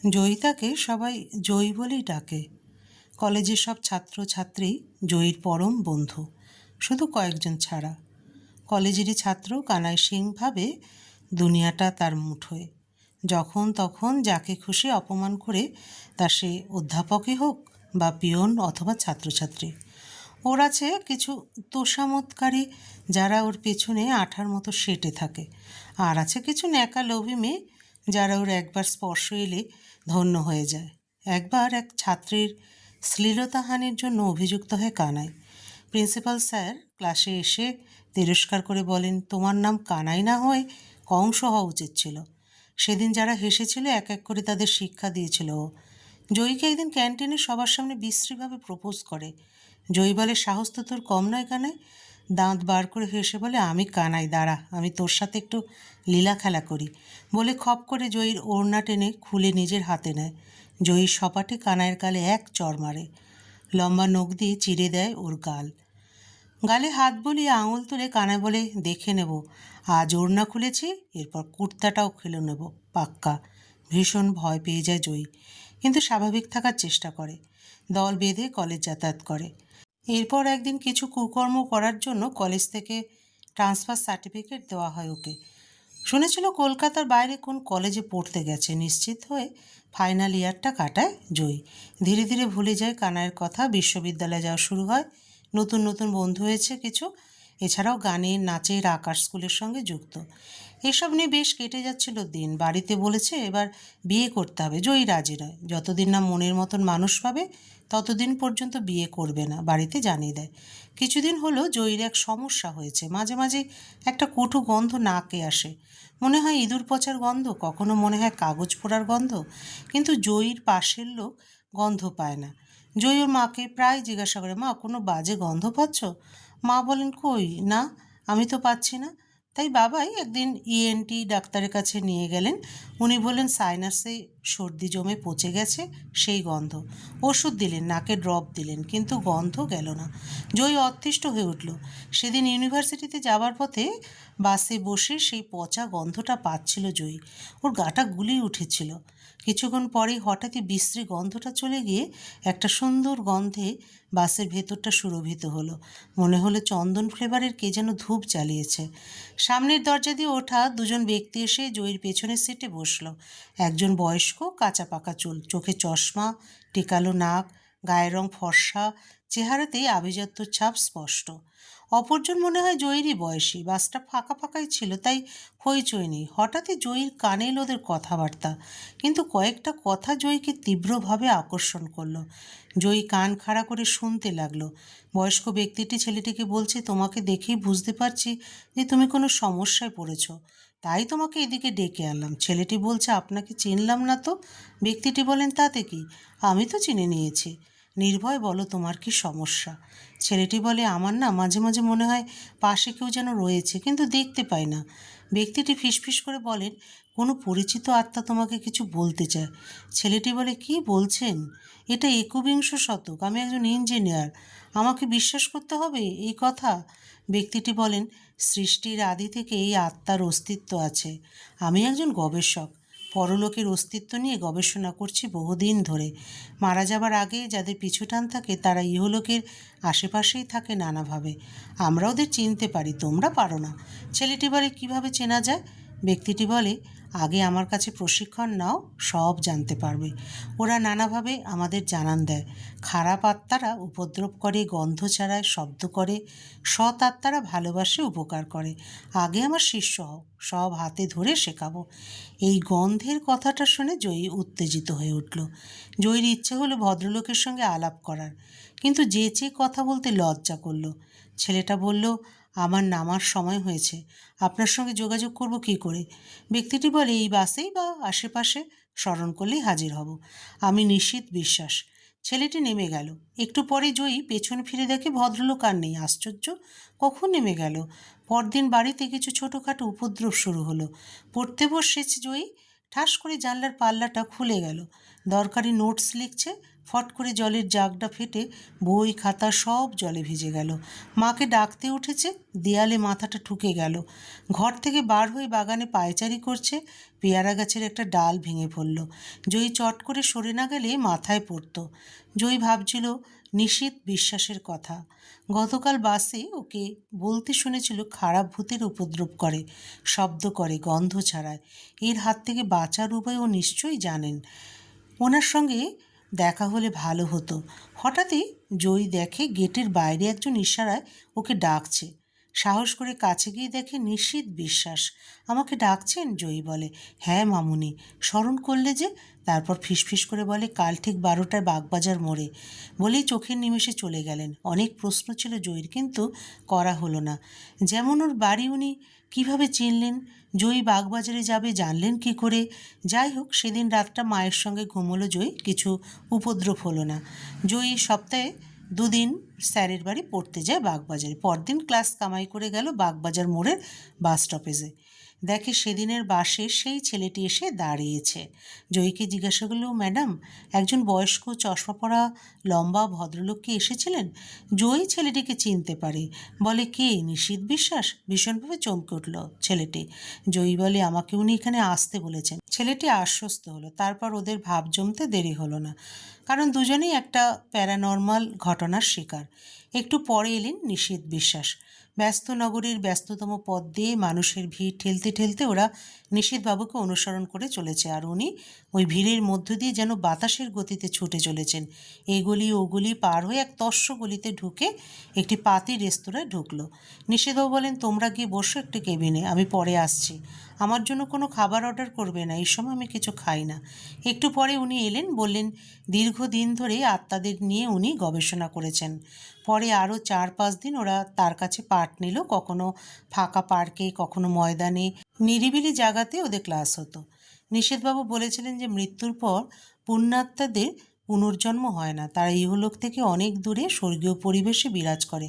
জয়িতাকে সবাই জয়ী বলেই ডাকে। কলেজের সব ছাত্রছাত্রী জয়ীর পরম বন্ধু, শুধু কয়েকজন ছাড়া। কলেজেরই ছাত্র কানাই সিং ভাবে দুনিয়াটা তার মুঠোয়। যখন তখন যাকে খুশি অপমান করে, তা সে অধ্যাপকই হোক বা পিয়ন অথবা ছাত্রছাত্রী। ওর আছে কিছু তোষামতকারী যারা ওর পেছনে আঠার মতো সেটে থাকে, আর আছে কিছু ন্যাকা লোভী মেয়ে যারা ওর একবার স্পর্শ এলে ধন্য হয়ে যায়। একবার এক ছাত্রীর শ্লীলতাহানির জন্য অভিযুক্ত হয় কানাই। প্রিন্সিপাল স্যার ক্লাসে এসে তিরস্কার করে বলেন, তোমার নাম কানাই না হয়ে কংস হওয়া উচিত ছিল। সেদিন যারা হেসেছিল এক এক করে তাদের শিক্ষা দিয়েছিল ও। জয়ীকে একদিন ক্যান্টিনে সবার সামনে বিশ্রীভাবে প্রপোজ করে। জয়ী বলে, সাহস তো তোর কম নয় কানাই। দাঁত বার করে হেসে বলে, আমি কানাই, দাঁড়া, আমি তোর সাথে একটু লীলা খেলা করি বলে খপ করে জয়ীর ওড়না টেনে খুলে নিজের হাতে নেয়। জয়ীর সপাটে কানাইয়ের গালে এক চড় মারে। লম্বা নখ দিয়ে চিরে দেয় ওর গাল। গালে হাত বুলিয়ে আঙুল তুলে কানাই বলে, দেখে নেব, আজ ওড়না খুলেছি, এরপর কুর্তাটাও খুলে নেব পাক্কা। ভীষণ ভয় পেয়ে যায় জয়ী, কিন্তু স্বাভাবিক থাকার চেষ্টা করে। দল বেঁধে কলেজ যাতায়াত করে। এরপর একদিন কিছু কুকর্ম করার জন্য কলেজ থেকে ট্রান্সফার সার্টিফিকেট দেওয়া হয় ওকে। শুনেছিল কলকাতার বাইরে কোন কলেজে পড়তে গেছে। নিশ্চিত হয়ে ফাইনাল ইয়ারটা কাটায় জয়ী। ধীরে ধীরে ভুলে যায় কানাইয়ের কথা। বিশ্ববিদ্যালয়ে যাওয়া শুরু হয়। নতুন নতুন বন্ধু হয়েছে কিছু। এছাড়াও গানের, নাচের, আঁকার স্কুলের সঙ্গে যুক্ত। এসব নিয়ে বেশ কেটে যাচ্ছিল দিন। বাড়িতে বলেছে এবার বিয়ে করতে হবে। জয়ী রাজি নয়। যতদিন না মনের মতন মানুষ পাবে ততদিন পর্যন্ত বিয়ে করবে না, বাড়িতে জানিয়ে দেয়। কিছুদিন হলো জয়ীর এক সমস্যা হয়েছে। মাঝে মাঝে একটা কটু গন্ধ নাকে আসে। মনে হয় ইঁদুর পচার গন্ধ, কখনো মনে হয় কাগজ পোড়ার গন্ধ। কিন্তু জয়ীর পাশের লোক গন্ধ পায় না। জয়ী ওর মাকে প্রায় জিজ্ঞাসা করে, মা কোনো বাজে গন্ধ পাচ্ছ? মা বলেন, কই না, আমি তো পাচ্ছি না। তাই বাবাই একদিন ইএনটি ডাক্তারের কাছে নিয়ে গেলেন। উনি বললেন সাইনাসে সর্দি জমে পচে গেছে, সেই গন্ধ। ওষুধ দিলেন, নাকে ড্রপ দিলেন, কিন্তু গন্ধ গেল না। জয়ী অতিষ্ঠ হয়ে উঠল। সেদিন ইউনিভার্সিটিতে যাবার পথে বাসে বসে সেই পচা গন্ধটা পাচ্ছিল জয়ী। ওর গাটা গুলিয়ে উঠেছিল। কিছুক্ষণ পরেই হঠাৎই বিশ্রী গন্ধটা চলে গিয়ে একটা সুন্দর গন্ধে বাসের ভেতরটা সুরভিত হলো। মনে হলো চন্দন ফ্লেভারের কে যেন ধূপ জ্বালিয়েছে। সামনের দরজা দিয়ে ওঠা দুজন ব্যক্তি এসে জয়ীর পেছনের সিটে বসলো। একজন বয়স্ক, কাঁচা পাকা চুল, চোখে চশমা, টেকালো নাক, গায়ের রং ফর্সা, চেহারাতেই আভিজাত্য ছাপ স্পষ্ট। অপরজন মনে হয় জয়ীরই বয়সী। বাসটা ফাঁকা ফাঁকাই ছিল, তাই হইচই নেই। হঠাৎই জয়ীর কানে এলো ওদের কথাবার্তা, কিন্তু কয়েকটা কথা জয়ীকে তীব্রভাবে আকর্ষণ করলো। জয়ী কান খাড়া করে শুনতে লাগলো। বয়স্ক ব্যক্তিটি ছেলেটিকে বলছে, তোমাকে দেখেই বুঝতে পারছি যে তুমি কোনো সমস্যায় পড়েছ, তাই তোমাকে এদিকে ডেকে আনলাম। ছেলেটি বলছে, আপনাকে চিনলাম না তো। ব্যক্তিটি বলেন, তাতে কি, আমি তো চিনে নিয়েছি। নির্ভয় বলো, তোমার কি সমস্যা? ছেলেটি বলে, আমার না মাঝে মাঝে মনে হয় পাশে কেউ যেন রয়েছে, কিন্তু দেখতে পাই না। ব্যক্তিটি ফিসফিস করে বলেন, কোনো পরিচিত আত্মা তোমাকে কিছু বলতে চায়। ছেলেটি বলে, কি বলছেন? এটা একবিংশ শতক, আমি একজন ইঞ্জিনিয়ার, আমাকে বিশ্বাস করতে হবে এই কথা? ব্যক্তিটি বলেন, সৃষ্টির আদি থেকে এই আত্মার অস্তিত্ব আছে। আমি একজন গবেষক, পরলোকের অস্তিত্ব নিয়ে গবেষণা করছি বহুদিন ধরে। মারা যাবার আগে যাদের পিছু টান থাকে তারা ইহলোকের আশেপাশেই থাকে নানাভাবে। আমরা ওদের চিনতে পারি, তোমরা পারো না। ছেলেটি বলে, কীভাবে চেনা যায়? ব্যক্তিটি বলে, আগে আমার কাছে প্রশিক্ষণ নাও, সব জানতে পারবে। ওরা নানাভাবে আমাদের জানান দেয়। খারাপ আত্মারা উপদ্রব করে, গন্ধ ছাড়ায়, শব্দ করে। সৎ আত্মারা ভালোবাসে, উপকার করে। আগে আমার শিষ্য হও, সব হাতে ধরে শেখাবো। এই গন্ধের কথাটা শুনে জয়ী উত্তেজিত হয়ে উঠল। জয়ীর ইচ্ছে হলো ভদ্রলোকের সঙ্গে আলাপ করার, কিন্তু যেচে কথা বলতে লজ্জা করল। ছেলেটা বলল, আমার নামার সময় হয়েছে, আপনার সঙ্গে যোগাযোগ করব কী করে? ব্যক্তিটি বলে, এই বাসেই বা আশেপাশে স্মরণ করলেই হাজির হব। আমি নিশ্চিত বিশ্বাস। ছেলেটি নেমে গেল। একটু পরে জয়ী পেছন ফিরে দেখে ভদ্রলোক আর নেই। আশ্চর্য, কখন নেমে গেল? পরদিন বাড়িতে কিছু ছোটোখাটো উপদ্রব শুরু হলো। পড়তে বসেছে জয়ী, ঠাস করে জানলার পাল্লাটা খুলে গেল। দরকারি নোটস লিখছে, ফট করে জলের জাগটা ফেটে বই খাতা সব জলে ভিজে গেল। মাকে ডাকতে উঠেছে, দেয়ালে মাথাটা ঠুকে গেল। ঘর থেকে বার হয়ে বাগানে পায়চারি করছে, পেয়ারা গাছের একটা ডাল ভেঙে পড়ল। জয়ী চট করে সরে না গেলে মাথায় পড়ত। জয়ী ভাবছিল নিশীথ বিশ্বাসের কথা। গতকাল বাসে ওকে বলতে শুনেছিল খারাপ ভূতের উপদ্রব করে, শব্দ করে, গন্ধ ছাড়ায়। এর হাত থেকে বাঁচার উপায় ও নিশ্চয়ই জানেন। ওনার সঙ্গে দেখা হলে ভালো হতো। হঠাৎই জয়ী দেখে গেটের বাইরে একজন ইশারায় ওকে ডাকছে। সাহস করে কাছে গিয়ে দেখে নিশীথ বিশ্বাস। আমাকে ডাকছেন? জয়ী বলে, হ্যাঁ মামুনি। স্মরণ করলে যে? তারপর ফিসফিস করে বলে, কাল ঠিক 12টায় বাগবাজার মোড়ে। বলেই চোখের নিমেষে চলে গেলেন। অনেক প্রশ্ন ছিল জয়ীর, কিন্তু করা হলো না। যেমন ওর বাড়ি উনি কিভাবে চিনলেন, জয়ী বাগবাজারে যাবে জানলেন কি করে? যাই হোক, সেদিন রাতটা মায়ের সঙ্গে ঘুমোলো জয়ী, কিছু উপদ্রব হলো না। জয়ী সপ্তাহে 2 দিন স্যারের বাড়ি পড়তে যায় বাগবাজারে। পরদিন ক্লাস কামাই করে গেল বাগবাজার মোড়ের বাস স্টপেজে। দেখে সেদিনের বাসে সেই ছেলেটি এসে দাঁড়িয়েছে। জয়ীকে জিজ্ঞাসা করল, ম্যাডাম, একজন বয়স্ক চশমা পরা লম্বা ভদ্রলোক কি এসেছিলেন? জয়ী ছেলেটিকে চিনতে পারে, বলে, কে? নিশীথ বিশ্বাস। ভীষণভাবে চমকে উঠল ছেলেটি। জয়ী বলে, আমাকে উনি এখানে আসতে বলেছেন। ছেলেটি আশ্বস্ত হলো। তারপর ওদের ভাব জমতে দেরি হলো না, কারণ দুজনেই একটা প্যারানর্মাল ঘটনার শিকার। একটু পরে এলেন নিশীথ বিশ্বাস। ব্যস্ত নগরীর ব্যস্ততম পথ দিয়ে মানুষের ভিড় ঠেলতে ঠেলতে ওরা নিশীথবাবুকে অনুসরণ করে চলেছে, আর উনি ওই ভিড়ের মধ্য দিয়ে যেন বাতাসের গতিতে ছুটে চলেছেন। এই গলি ওগুলি পার হয়ে এক তস্য গলিতে ঢুকে একটি পাতি রেস্তোরাঁয় ঢুকলো। নিশীথবাবু বলেন, তোমরা গিয়ে বসো একটি কেবিনে, আমি পরে আসছি। আমার জন্য কোনো খাবার অর্ডার করবে না, এই সময় আমি কিছু খাই না। একটু পরে উনি এলেন, বললেন, দীর্ঘদিন ধরে আত্মাদের নিয়ে উনি গবেষণা করেছেন। পরে আরও 4-5 দিন ওরা তার কাছে পাঠ নিল। কখনো ফাঁকা পার্কে, কখনো ময়দানে, নিরিবিলি জায়গাতে ওদের ক্লাস হতো। নিশীথবাবু বলেছিলেন যে মৃত্যুর পর পুণ্যাত্মাদের পুনর্জন্ম হয় না, তারা ইহলোক থেকে অনেক দূরে স্বর্গীয় পরিবেশে বিরাজ করে।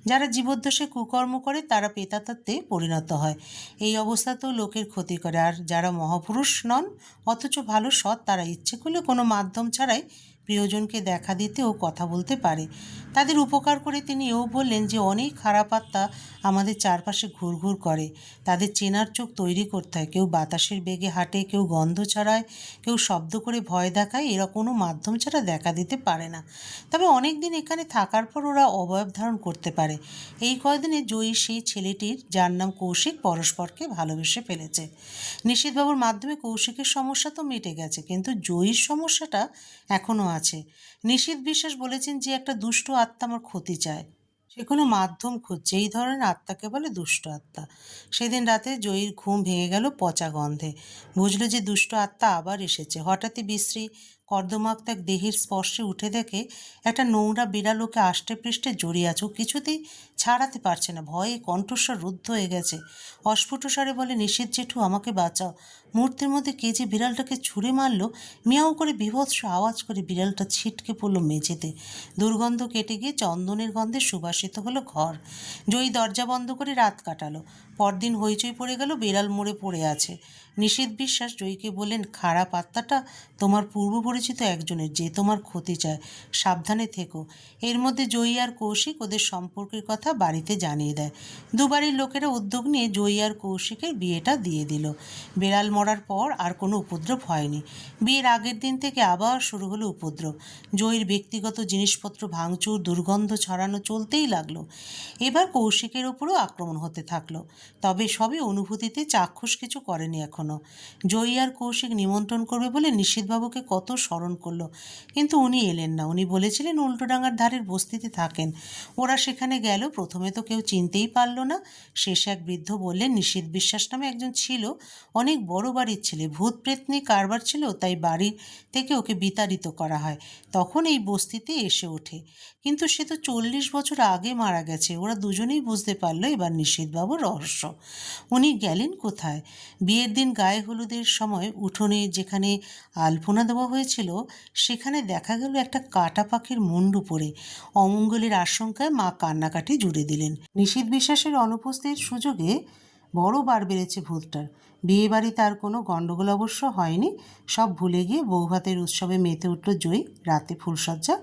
যারা জীবদ্দশায় কুকর্ম করে তারা প্রেতাত্মাতে পরিণত হয়। এই অবস্থাতেও লোকের ক্ষতি করে। আর যারা মহাপুরুষ নন অথচ ভালো সৎ, তারা ইচ্ছে করলে কোনো মাধ্যম ছাড়াই প্রিয়জনকে দেখা দিতে ও কথা বলতে পারে। তাদের উপকার করে তিনি এও বললেন যে অনেক খারাপ আত্মা আমাদের চারপাশে ঘুরঘুর করে। তাদের চেনার চোখ তৈরি করতে হয়। কেউ বাতাসের বেগে হাঁটে, কেউ গন্ধ ছড়ায়, কেউ শব্দ করে ভয় দেখায়। এরা কোনো মাধ্যম ছাড়া দেখা দিতে পারে না। তবে অনেক দিন এখানে থাকার পর ওরা অবয়ব ধারণ করতে পারে। এই কয়দিনে জয়ী সেই ছেলেটির, যার নাম কৌশিক, পরস্পরকে ভালোবেসে ফেলেছে। নিশীথবাবুর মাধ্যমে কৌশিকের সমস্যা তো মিটে গেছে, কিন্তু জয়ীর সমস্যাটা এখনও আছে। নিশীথ বিশ্বাস বলেছেন যে একটা দুষ্ট আত্মা আমার ক্ষতি চায়, সে কোনো মাধ্যম খুঁজছে। এই ধরনের আত্মাকে বলে দুষ্ট আত্মা। সেদিন রাতে জয়ীর ঘুম ভেঙে গেল পচা গন্ধে। বুঝলো যে দুষ্ট আত্মা আবার এসেছে। হঠাৎই বিশ্রী কর্দমাক্ত এক দেহের স্পর্শে উঠে দেখে একটা নোংরা বিড়াল ওকে আষ্টে পৃষ্ঠে জড়িয়ে আছে। ও কিছুতেই ছাড়াতে পারছে না। ভয়ে কণ্ঠস্বর রুদ্ধ হয়ে গেছে। অস্ফুট স্বরে বলে, নিশীথ জেঠু, আমাকে বাঁচাও। মুহূর্তের মধ্যে কে যে বিড়ালটাকে ছুঁড়ে মারল। মিয়াও করে বিভৎস আওয়াজ করে বিড়ালটা ছিটকে পড়ল মেঝেতে। দুর্গন্ধ কেটে গিয়ে চন্দনের গন্ধে সুবাসিত হলো ঘর। জয়ী দরজা বন্ধ করে রাত কাটালো। পরদিন হইচই পড়ে গেল, বিড়াল মরে পড়ে আছে। নিশীথ বিশ্বাস জয়ীকে বললেন, খারাপ আত্মাটা তোমার পূর্ব পরিচিত একজনের, যে তোমার ক্ষতি চায়। সাবধানে থেকো। এর মধ্যে জয়ী আর কৌশিক ওদের সম্পর্কের কথা বাড়িতে জানিয়ে দেয়। দুবাড়ির লোকেরা উদ্যোগ নিয়ে জয়ী আর কৌশিকের বিয়েটা দিয়ে দিল। বিড়াল মরার পর আর কোনো উপদ্রব হয়নি। বিয়ের আগের দিন থেকে আবার শুরু হলো উপদ্রব। জয়ীর ব্যক্তিগত জিনিসপত্র ভাঙচুর, দুর্গন্ধ ছড়ানো চলতেই লাগলো। এবার কৌশিকের ওপরও আক্রমণ হতে থাকলো। তবে সবে অনুভূতিতে, চাক্ষুষ কিছু করেনি এখনো। জয়ী আর কৌশিক নিমন্ত্রণ করবে বলে নিশীথবাবুকে কত স্মরণ করলো, কিন্তু উনি এলেন না। উনি বলেছিলেন উল্টোডাঙার ধারের বস্তিতে থাকেন। ওরা সেখানে গেল। প্রথমে তো কেউ চিনতেই পারল না। শেষে এক বৃদ্ধ বললেন, নিশীথ বিশ্বাস নামে একজন ছিল, অনেক বড় বাড়ির ছেলে, ভূত প্রেত নিয়ে কারবার ছিল, তাই বাড়ির থেকে ওকে বিতাড়িত করা হয়। তখন এই বস্তিতে এসে ওঠে। কিন্তু সে তো 40 বছর আগে মারা গেছে। ওরা দুজনেই বুঝতে পারলো এবার নিশীথবাবুর রহস্য। উনি গেলেন কোথায়? বিয়ের দিন গায়ে হলুদের সময় উঠোনে যেখানে আলপনা দেওয়া হয়েছিল, সেখানে দেখা গেল একটা কাটা পাখির মুন্ডু পরে। অমঙ্গলের আশঙ্কায় মা কান্নাকাটি জুড়ে দিলেন। নিশীথ বিশ্বাসের অনুপস্থিতির সুযোগে বড় বার বেড়েছে ভূতটার। বিয়েবাড়ি তার কোনো গণ্ডগোল অবশ্য হয়নি, সব ভুলে গিয়ে বৌভাতের উৎসবে মেতে উঠল জয়ী। রাতে ফুলসজ্জা,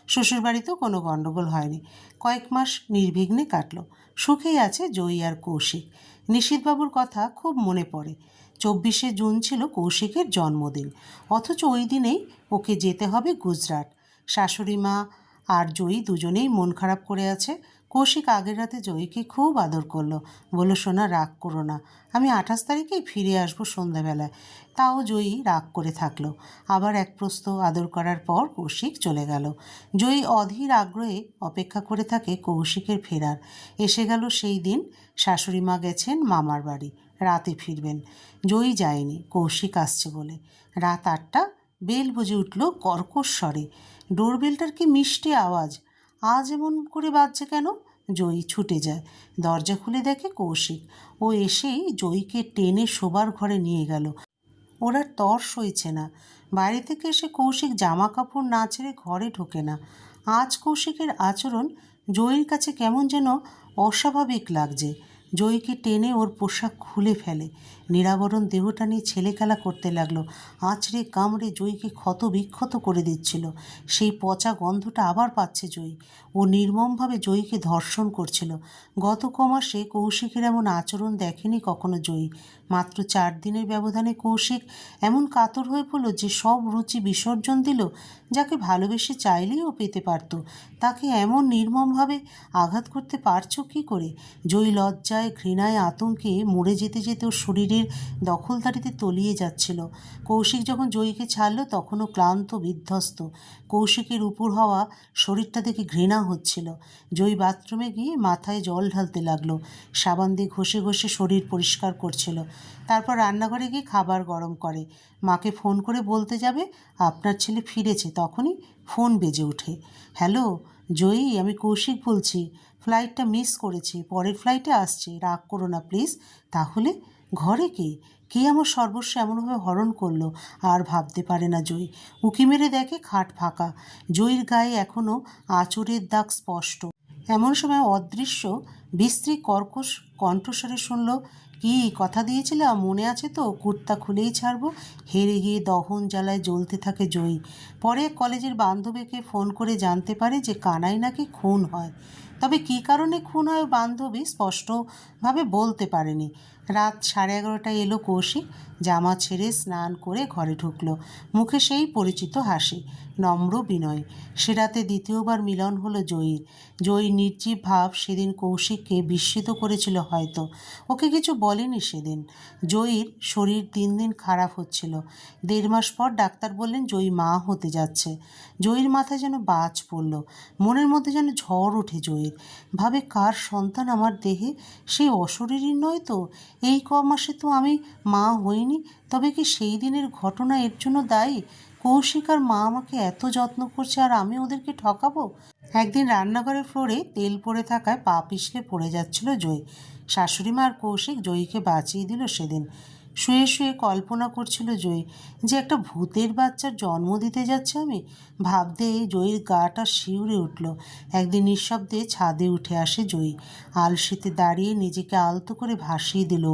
শ্বশুরবাড়িতেও কোনো গণ্ডগোল হয়নি। কয়েক মাস নির্বিঘ্নে কাটল। সুখেই আছে জয়ী আর কৌশিক। নিশীথবাবুর কথা খুব মনে পড়ে। 24শে জুন ছিল কৌশিকের জন্মদিন, অথচ ওই দিনেই ওকে যেতে হবে গুজরাট। শাশুড়ি মা আর জয়ী দুজনেই মন খারাপ করে আছে। কৌশিক আগের রাতে জয়ীকে খুব আদর করলো, বলল, সোনা রাগ করো না, আমি 28 তারিখেই ফিরে আসবো সন্ধ্যাবেলায়। তাও জয়ী রাগ করে থাকলো। আবার এক প্রস্ত আদর করার পর কৌশিক চলে গেল। জয়ী অধীর আগ্রহে অপেক্ষা করে থাকে কৌশিকের ফেরার। এসে গেল সেই দিন। শাশুড়ি মা গেছেন মামার বাড়ি, রাতে ফিরবেন। জয়ী যায়নি, কৌশিক আসছে বলে। রাত 8টা, বেল বুঝে উঠল কর্কশ স্বরে। ডোরবেলটার কি মিষ্টি আওয়াজ! আজ এমন করে বাজছে কেন? জয়ী ছুটে যায়। দরজা খুলে দেখে কৌশিক। ও এসেই জয়ীকে টেনে শোবার ঘরে নিয়ে গেল। ওর আর তর সইছে না। বাইরে থেকে এসে কৌশিক জামা কাপড় না ছেড়ে ঘরে ঢোকে না। আজ কৌশিকের আচরণ জয়ীর কাছে কেমন যেন অস্বাভাবিক লাগছে। জয়ীকে টেনে ওর পোশাক খুলে ফেলে। নিরাবরণ দেহটা নিয়ে ছেলেখেলা করতে লাগলো। আঁচড়ে কামড়ে জয়ীকে ক্ষত বিক্ষত করে দিচ্ছিল। সেই পচা গন্ধটা আবার পাচ্ছে জয়ী। ও নির্মমভাবে জয়ীকে ধর্ষণ করছিল। গত কমাসে কৌশিকের এমন আচরণ দেখেনি কখনো জয়ী। মাত্র 4 দিনের ব্যবধানে কৌশিক এমন কাতর হয়ে পড়ল যে সব রুচি বিসর্জন দিল। যাকে ভালোবেসে চাইলেই ও পেতে পারত, তাকে এমন নির্মমভাবে আঘাত করতে পারছো কী করে? জয়ী লজ্জায়, ঘৃণায়, আতঙ্কে মরে যেতে যেতে ওর শরীরের দখলদারিতে তলিয়ে যাচ্ছিল। কৌশিক যখন জয়ীকে ছাড়ল তখনও ক্লান্ত, বিধ্বস্ত। কৌশিকের উপর হওয়া শরীরটা দেখে ঘৃণা হচ্ছিল। জয়ী বাথরুমে গিয়ে মাথায় জল ঢালতে লাগলো। সাবান দিয়ে ঘষে ঘষে শরীর পরিষ্কার করছিল। তারপর রান্নাঘরে গিয়ে খাবার গরম করে। মাকে ফোন করে বলতে যাবে আপনার ছেলে ফিরেছে, তখনই ফোন বেজে ওঠে। হ্যালো জয়ী, আমি কৌশিক বলছি। ফ্লাইটটা মিস করেছি, পরের ফ্লাইটে আসছি, রাগ করো না প্লিজ। তাহলে ঘরে কে? কে আমার সর্বস্ব এমনভাবে হরণ করলো? আর ভাবতে পারে না জয়ী। উঁকি মেরে দেখে খাট ফাঁকা। জয়ীর গায়ে এখনও আঁচড়ের দাগ স্পষ্ট। এমন সময় অদৃশ্য বিশ্রী কর্কশ কণ্ঠস্বরে শুনল, কি কথা দিয়েছিলাম মনে আছে তো, কুর্তা খুলেই ছাড়বো। হেরে গিয়ে দহন জ্বালায় জ্বলতে থাকে জয়ী। পরে কলেজের বান্ধবীকে ফোন করে জানতে পারে যে কানাই নাকি খুন হয়। তবে কী কারণে খুন হয় ওর বান্ধবী স্পষ্টভাবে বলতে পারেনি। রাত 11:30টায় এলো কৌশিক। জামা ছেড়ে স্নান করে ঘরে ঢুকলো। মুখে সেই পরিচিত হাসি, নম্র বিনয়। সে রাতে দ্বিতীয়বার মিলন হলো জয়ীর। জয়ীর নির্জীব ভাব সেদিন কৌশিককে বিস্মিত করেছিল হয়তো। ওকে কিছু বলেনি সেদিন। জয়ীর শরীর দিন দিন খারাপ হচ্ছিল। 1.5 মাস পর ডাক্তার বললেন জয়ী মা হতে যাচ্ছে। জয়ীর মাথায় যেন বাজ পড়ল। মনের মধ্যে যেন ঝড় ওঠে জয়ীর। ভাবে, কার সন্তান আমার দেহে? সেই অশরীরী নয় তো? এই মাসে তো আমি মা হইনি। তবে কি সেই দিনের ঘটনা এর জন্য দায়ী? কৌশিক আর মা আমাকে এত যত্ন করছে আর আমি ওদেরকে ঠকাবো? একদিন রান্নাঘরের ফ্লোরে তেল পড়ে থাকায় পা পিছলে পড়ে যাচ্ছিল জয়ী। শাশুড়ি মা আর কৌশিক জয়ীকে বাঁচিয়ে দিল সেদিন। শুয়ে শুয়ে কল্পনা করছিল জয়ী যে একটা ভূতের বাচ্চার জন্ম দিতে যাচ্ছে আমি। ভাবতে জয়ীর গাটা শিউরে উঠল। একদিন নিঃশব্দে ছাদে উঠে আসে জয়ী। আলসিতে দাঁড়িয়ে নিজেকে আলতো করে ভাসিয়ে দিল।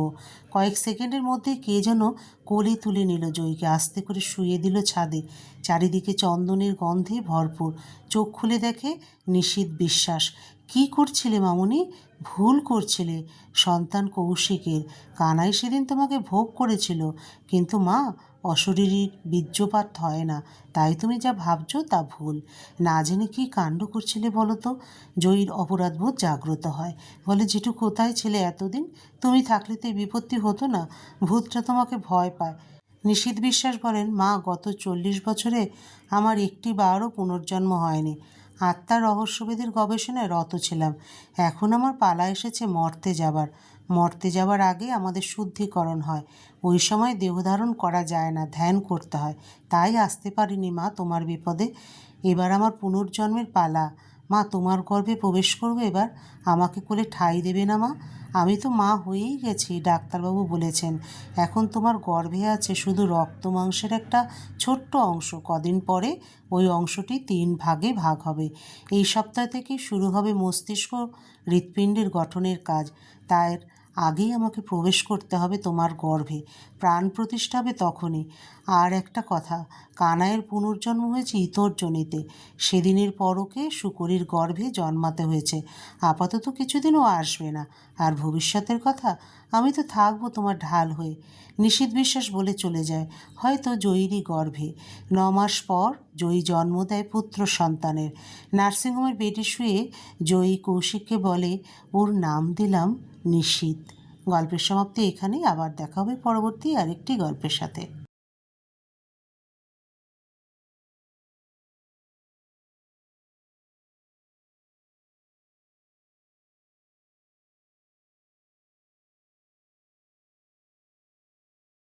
কয়েক সেকেন্ডের মধ্যে কে যেন কোলে তুলে নিল জয়ীকে, আস্তে করে শুয়ে দিল ছাদে। চারিদিকে চন্দনের গন্ধে ভরপুর। চোখ খুলে দেখে নিশীথ বিশ্বাস। কি করছিলে মামুনি? ভুল করছিলে। সন্তান কানাই সেদিন তোমাকে ভোগ করেছিল। কিন্তু মা, অশরীরীর বীর্যপাত হয় না, তাই তুমি যা ভাবছো তা ভুল। না জেনে কী কাণ্ড করছিলে বলো তো? জয়ীর অপরাধবোধ জাগ্রত হয়। বলে, জেঠু কোথায় ছিলে এতদিন? তুমি থাকলে তো এই বিপত্তি হতো না। ভূতটা তোমাকে ভয় পায়। নিশীথ বিশ্বাস বলেন, মা, গত 40 বছরে আমার একটি বারও পুনর্জন্ম হয়নি। আত্মার রহস্যভেদের গবেষণায় রত ছিলাম। এখন আমার পালা এসেছে মরতে যাবার আগে আমাদের শুদ্ধিকরণ হয়। ওই সময় দেহধারণ করা যায় না, ধ্যান করতে হয়। তাই আসতে পারিনি মা তোমার বিপদে। এবার আমার পুনর্জন্মের পালা। মা, তোমার গর্ভে প্রবেশ করবো এবার। আমাকে কোলে ঠাঁই দেবে না মা? আমি তো মা হয়েই গেছি, ডাক্তারবাবু বলেছেন। এখন তোমার গর্ভে আছে শুধু রক্ত মাংসের একটা ছোট্ট অংশ। কদিন পরে ওই অংশটি 3 ভাগে ভাগ হবে। এই সপ্তাহ থেকে শুরু হবে মস্তিষ্ক হৃৎপিণ্ডের গঠনের কাজ। তার আগেই আমাকে প্রবেশ করতে হবে তোমার গর্ভে, প্রাণ প্রতিষ্ঠা হবে তখনই। আর একটা কথা, কানাইয়ের পুনর্জন্ম হয়েছে ইতর জনিতে, সেদিনের পরকে শুকরীর গর্ভে জন্মাতে হয়েছে। আপাতত কিছুদিন ও আসবে না। আর ভবিষ্যতের কথা, আমি তো থাকবো তোমার ঢাল হয়ে। নিশীথ বিশ্বাস বলে চলে যায়, হয়তো জয়ীরই গর্ভে। 9 মাস পর জয়ী জন্ম দেয় পুত্র সন্তানের। নার্সিংহোমের বেডে শুয়ে জয়ী কৌশিককে বলে, ওর নাম দিলাম নিশীথ। গল্পের সমাপ্তি এখানেই। আবার দেখা হবে পরবর্তী আরেকটি গল্পের সাথে।